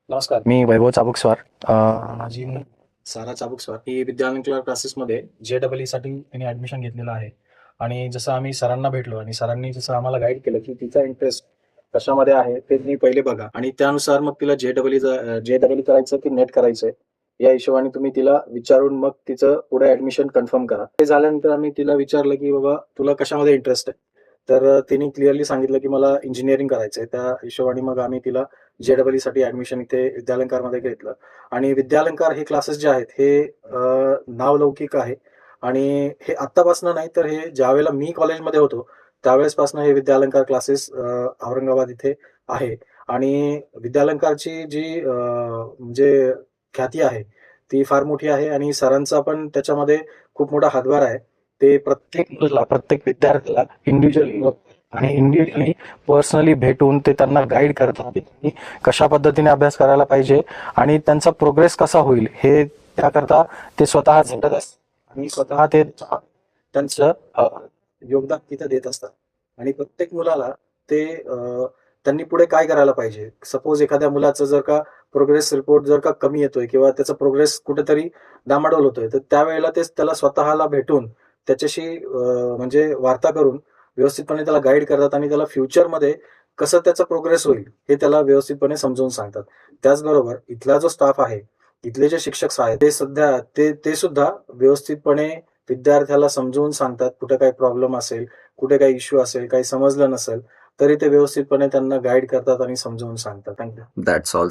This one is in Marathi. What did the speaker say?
नमस्कार, मी वैभव चाबुकस्वार. माझी सारा चाबुकस्वार ही विद्यालंकार क्लासेसमध्ये JEE साठी तिने ॲडमिशन घेतलेलं आहे. आणि जसं आम्ही सरांना भेटलो आणि सरांनी जसं आम्हाला गाईड केलं, की तिचा इंटरेस्ट कशामध्ये आहे ते तुम्ही पहिले बघा आणि त्यानुसार मग तिला JEE करायचं की नेट करायचंय, या हिशोबाने तुम्ही तिला विचारून मग तिचं पुढे ॲडमिशन कन्फर्म करा. ते झाल्यानंतर आम्ही तिला विचारलं, की "बाबा तुला कशामध्ये इंटरेस्ट आहे?" तर तिने क्लिअरली सांगितलं, की "मला इंजिनिअरिंग करायचंय." त्या हिशोबाने मग आम्ही तिला JEE साठी ॲडमिशन इथे विद्यालंकारमध्ये घेतलं. आणि विद्यालंकार हे क्लासेस जे आहेत हे नावलौकिक आहे आणि हे आत्तापासून नाही तर हे ज्यावेळेला मी कॉलेजमध्ये होतो, त्यावेळेसपासून हे विद्यालंकार क्लासेस औरंगाबाद इथे आहे. आणि विद्यालंकारची जी म्हणजे ख्याती आहे, ती फार मोठी आहे आणि सरांचा पण त्याच्यामध्ये खूप मोठा हातभार आहे. ते प्रत्येक मुलाला, प्रत्येक विद्यार्थ्याला इंडिव्हिज्युअली आणि इंडिव्हिज्युअली पर्सनली भेटून ते त्यांना गाईड करतात, की कशा पद्धतीने अभ्यास करायला पाहिजे आणि त्यांचा प्रोग्रेस कसा होईल हे त्याकरता ते स्वतः झटत असतात आणि स्वतः ते त्यांचं योगदान तिथं देत असतात. आणि प्रत्येक मुलाला ते त्यांनी पुढे काय करायला पाहिजे. सपोज एखाद्या मुलाचं जर का प्रोग्रेस रिपोर्ट जर का कमी येतोय किंवा त्याचा प्रोग्रेस कुठेतरी डामाडोल होतोय, तर त्यावेळेला ते त्याला स्वतःला भेटून त्याच्याशी म्हणजे वार्ता करून व्यवस्थितपणे त्याला गाईड करतात आणि त्याला फ्युचरमध्ये कसं त्याचा प्रोग्रेस होईल हे त्याला व्यवस्थितपणे समजावून सांगतात. त्याचबरोबर इथला जो स्टाफ आहे, इथले जे शिक्षक आहेत ते सध्या ते सुद्धा व्यवस्थितपणे विद्यार्थ्याला समजावून सांगतात. कुठे काही प्रॉब्लेम असेल, कुठे काही इश्यू असेल, काही समजलं नसेल, तरी ते व्यवस्थितपणे त्यांना गाईड करतात आणि समजावून सांगतात. Thank That's all.